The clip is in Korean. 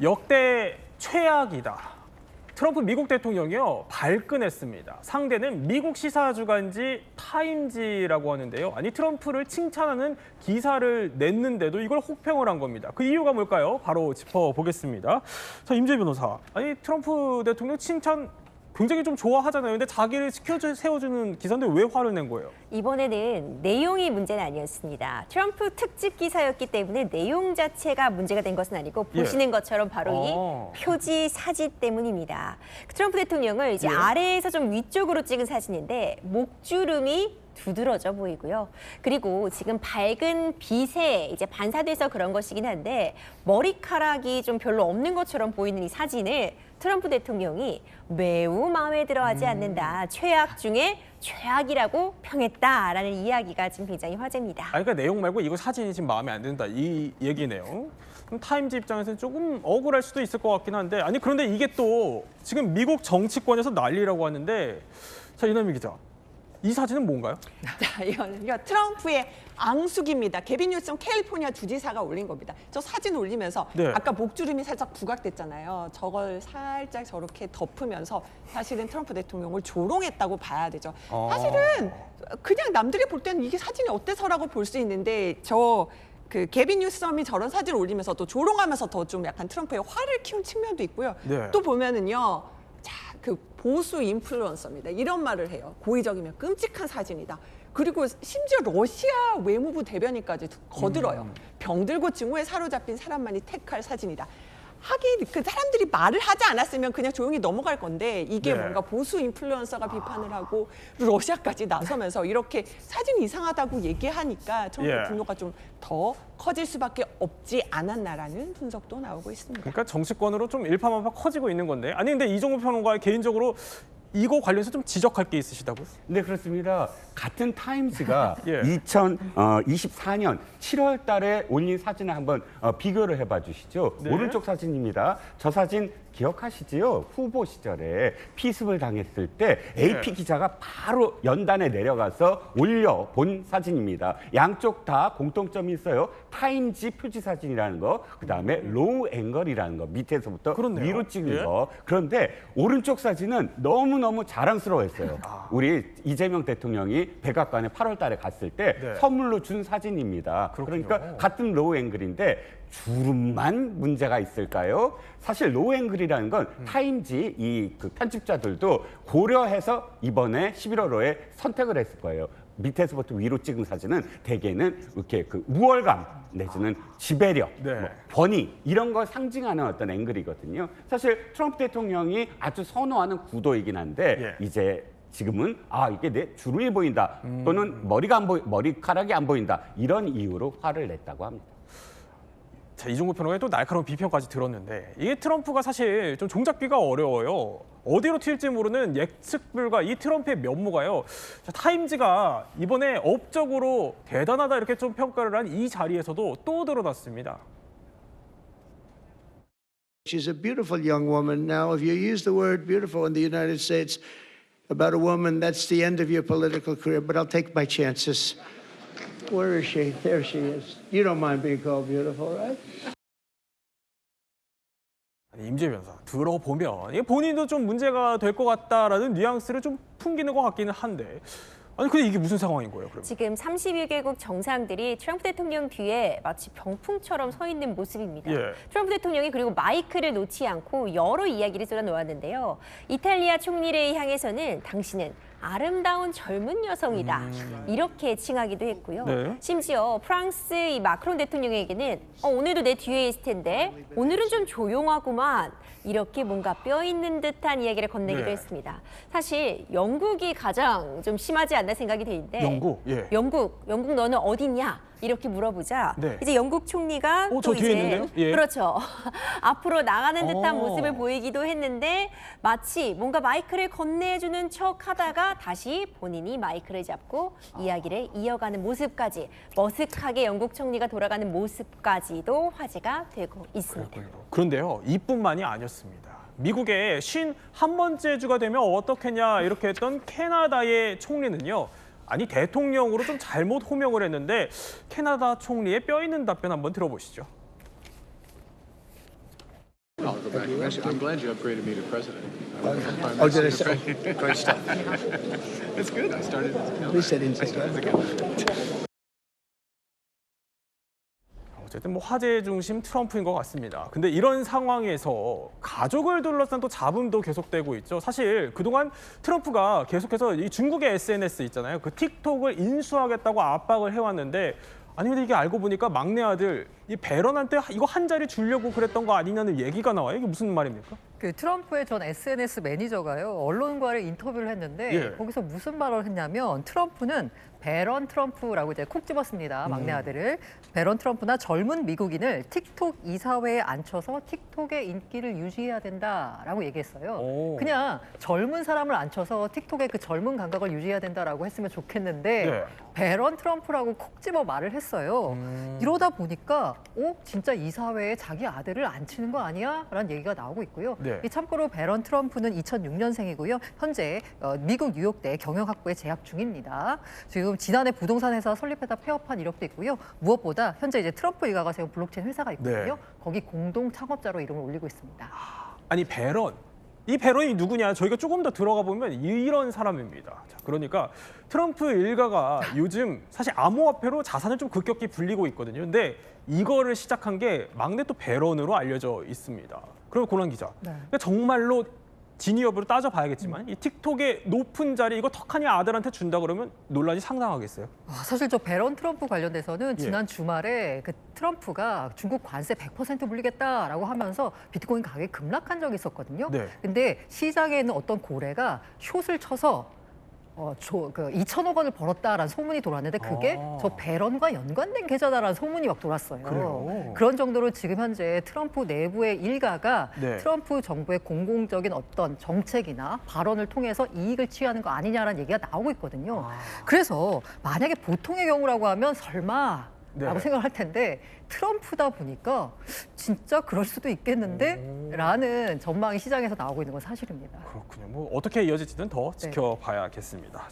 역대 최악이다. 트럼프 미국 대통령이요 발끈했습니다. 상대는 미국 시사주간지 타임지라고 하는데요. 아니 트럼프를 칭찬하는 기사를 냈는데도 이걸 혹평을 한 겁니다. 그 이유가 뭘까요? 바로 짚어보겠습니다. 자, 임재 변호사. 아니 트럼프 대통령 칭찬 굉장히 좀 좋아하잖아요. 근데 자기를 세워주는 기사인데 왜 화를 낸 거예요? 이번에는 내용이 문제는 아니었습니다. 트럼프 특집 기사였기 때문에 내용 자체가 문제가 된 것은 아니고 보시는 것처럼 바로 이 표지 사진 때문입니다. 트럼프 대통령을 이제 아래에서 좀 위쪽으로 찍은 사진인데 목주름이 두드러져 보이고요. 그리고 지금 밝은 빛에 이제 반사돼서 그런 것이긴 한데 머리카락이 좀 별로 없는 것처럼 보이는 이 사진을 트럼프 대통령이 매우 마음에 들어하지 않는다. 최악 중에 최악이라고 평했다라는 이야기가 지금 굉장히 화제입니다. 그러니까 내용 말고 이거 사진이 지금 마음에 안 든다 이 얘기네요. 그럼 타임즈 입장에서는 조금 억울할 수도 있을 것 같긴 한데 아니 그런데 이게 또 지금 미국 정치권에서 난리라고 하는데 자 이남희 기자. 이 사진은 뭔가요? 자, 이거는요 트럼프의 앙숙입니다. 게빈 뉴섬 캘리포니아 주지사가 올린 겁니다. 저 사진 올리면서 아까 목주름이 살짝 부각됐잖아요. 저걸 살짝 저렇게 덮으면서 사실은 트럼프 대통령을 조롱했다고 봐야 되죠. 사실은 그냥 남들이 볼 때는 이게 사진이 어때서라고 볼 수 있는데 그 게빈 뉴섬이 저런 사진을 올리면서 또 조롱하면서 더 좀 약간 트럼프의 화를 키운 측면도 있고요. 또 보면은요. 그 보수 인플루언서입니다. 이런 말을 해요. 고의적이면 끔찍한 사진이다. 그리고 심지어 러시아 외무부 대변인까지 거들어요. 병들고 증오에 사로잡힌 사람만이 택할 사진이다. 하긴 그 사람들이 말을 하지 않았으면 그냥 조용히 넘어갈 건데 이게 뭔가 보수 인플루언서가 비판을 하고 러시아까지 나서면서 이렇게 사진이 이상하다고 얘기하니까 트럼프 분노가 좀 더 커질 수밖에 없지 않았나라는 분석도 나오고 있습니다. 그러니까 정치권으로 좀 일파만파 커지고 있는 건데 아니 근데 이종우 평론가 개인적으로 이거 관련해서 좀 지적할 게 있으시다고요? 네, 그렇습니다. 같은 타임스가 2024년 7월 달에 올린 사진을 한번 비교를 해봐 주시죠. 오른쪽 사진입니다. 저 사진 기억하시지요? 후보 시절에 피습을 당했을 때 AP 기자가 바로 연단에 내려가서 올려본 사진입니다. 양쪽 다 공통점이 있어요. 타임지 표지 사진이라는 거, 그다음에 로우 앵글이라는 거, 밑에서부터 위로 찍은 거. 그런데 오른쪽 사진은 너무너무 자랑스러워했어요. 우리 이재명 대통령이 백악관에 8월 달에 갔을 때 선물로 준 사진입니다. 그러니까 같은 로우 앵글인데 주름만 문제가 있을까요? 사실 로우 앵글이라는 건 타임지 그 편집자들도 고려해서 이번에 11월호에 선택을 했을 거예요. 밑에서부터 위로 찍은 사진은 대개는 이렇게 그 우월감 내지는 지배력, 뭐 권위 이런 걸 상징하는 어떤 앵글이거든요. 사실 트럼프 대통령이 아주 선호하는 구도이긴 한데 이제 지금은 이게 내 주름이 보인다 또는 머리카락이 안 보인다 이런 이유로 화를 냈다고 합니다. 자, 이종우 평론가의 또 날카로운 비평까지 들었는데 이게 트럼프가 사실 좀 종잡기가 어려워요. 어디로 튈지 모르는 예측 불가 이 트럼프의 면모가요. 자, 타임즈가 이번에 업적으로 대단하다 이렇게 좀 평가를 한 이 자리에서도 또 드러났습니다. She's a beautiful young woman. Now, if you use the word beautiful in the United States about a woman, that's the end of your political career, but I'll take my chances. Where is she? There she is. You don't mind being called beautiful, right? 임재 변호사 들어보면 이게 본인도 좀 문제가 될 것 같다라는 뉘앙스를 좀 풍기는 것 같기는 한데 아니 근데 이게 무슨 상황인 거예요? 그러면? 지금 31개국 정상들이 트럼프 대통령 뒤에 마치 병풍처럼 서 있는 모습입니다. 트럼프 대통령이 그리고 마이크를 놓지 않고 여러 이야기를 쏟아놓았는데요. 이탈리아 총리를 향해서는 당신은 아름다운 젊은 여성이다. 이렇게 칭하기도 했고요. 심지어 프랑스 이 마크롱 대통령에게는 오늘도 내 뒤에 있을 텐데 오늘은 좀 조용하구만. 이렇게 뭔가 뼈 있는 듯한 이야기를 건네기도 했습니다. 사실 영국이 가장 좀 심하지 않나 생각이 되는데 영국 너는 어디냐? 이렇게 물어보자 이제 영국 총리가 또 이제 그렇죠. 앞으로 나가는 듯한 모습을 보이기도 했는데 마치 뭔가 마이크를 건네주는 척하다가 다시 본인이 마이크를 잡고 이야기를 이어가는 모습까지 머쓱하게 영국 총리가 돌아가는 모습까지도 화제가 되고 있습니다. 그런데요, 이뿐만이 아니었습니다. 미국의 51번째 주가 되면 어떻겠냐 이렇게 했던 캐나다의 총리는요. 아니 대통령으로 좀 잘못 호명을 했는데 캐나다 총리의 뼈 있는 답변 한번 들어보시죠. I'll go back. I'm glad you upgraded me to president. Oh, did I say? Great stuff. It's good. I started. At least I didn't say that. 어쨌든 뭐 화제 중심 트럼프인 것 같습니다. 근데 이런 상황에서 가족을 둘러싼 또 잡음도 계속되고 있죠. 사실 그동안 트럼프가 계속해서 이 중국의 SNS 있잖아요. 그 틱톡을 인수하겠다고 압박을 해왔는데 아니 근데 이게 알고 보니까 막내 아들 이 배런한테 이거 한 자리 주려고 그랬던 거 아니냐는 얘기가 나와요. 이게 무슨 말입니까? 그 트럼프의 전 SNS 매니저가요 언론과를 인터뷰를 했는데 예. 거기서 무슨 말을 했냐면 트럼프는 배런 트럼프라고 이제 콕 집었습니다. 막내 아들을. 배런 트럼프나 젊은 미국인을 틱톡 이사회에 앉혀서 틱톡의 인기를 유지해야 된다라고 얘기했어요. 오. 그냥 젊은 사람을 앉혀서 틱톡의 그 젊은 감각을 유지해야 된다라고 했으면 좋겠는데 네. 배런 트럼프라고 콕 집어 말을 했어요. 이러다 보니까 진짜 이사회에 자기 아들을 앉히는 거 아니야? 라는 얘기가 나오고 있고요. 네. 이 참고로 배런 트럼프는 2006년생이고요. 현재 미국 뉴욕대 경영학부에 재학 중입니다. 지금 지난해 부동산 회사 설립해다 폐업한 이력도 있고요. 무엇보다 현재 이제 트럼프 일가가 세운 블록체인 회사가 있거든요. 네. 거기 공동 창업자로 이름을 올리고 있습니다. 아니 배런. 이 배런이 누구냐? 저희가 조금 더 들어가 보면 이런 사람입니다. 자, 그러니까 트럼프 일가가 요즘 사실 암호화폐로 자산을 좀 급격히 불리고 있거든요. 근데 이거를 시작한 게 막내 또 배런으로 알려져 있습니다. 그럼 고란 기자, 네. 그러니까 정말로 진위 여부를 따져봐야겠지만 이 틱톡의 높은 자리 이거 턱하니 아들한테 준다 그러면 논란이 상당하겠어요. 사실 저 배런 트럼프 관련돼서는 예. 지난 주말에 그 트럼프가 중국 관세 100% 물리겠다라고 하면서 비트코인 가격이 급락한 적이 있었거든요. 네. 근데 시장에 있는 어떤 고래가 숏을 쳐서 2천억 원을 벌었다라는 소문이 돌았는데 그게 저 배런과 연관된 계좌다라는 소문이 막 돌았어요. 그래요? 그런 정도로 지금 현재 트럼프 내부의 일가가 네. 트럼프 정부의 공공적인 어떤 정책이나 발언을 통해서 이익을 취하는 거 아니냐라는 얘기가 나오고 있거든요. 그래서 만약에 보통의 경우라고 하면 설마 라고 네. 생각을 할 텐데 트럼프다 보니까 진짜 그럴 수도 있겠는데 라는 전망이 시장에서 나오고 있는 건 사실입니다. 그렇군요. 뭐 어떻게 이어질지는 더 지켜봐야겠습니다.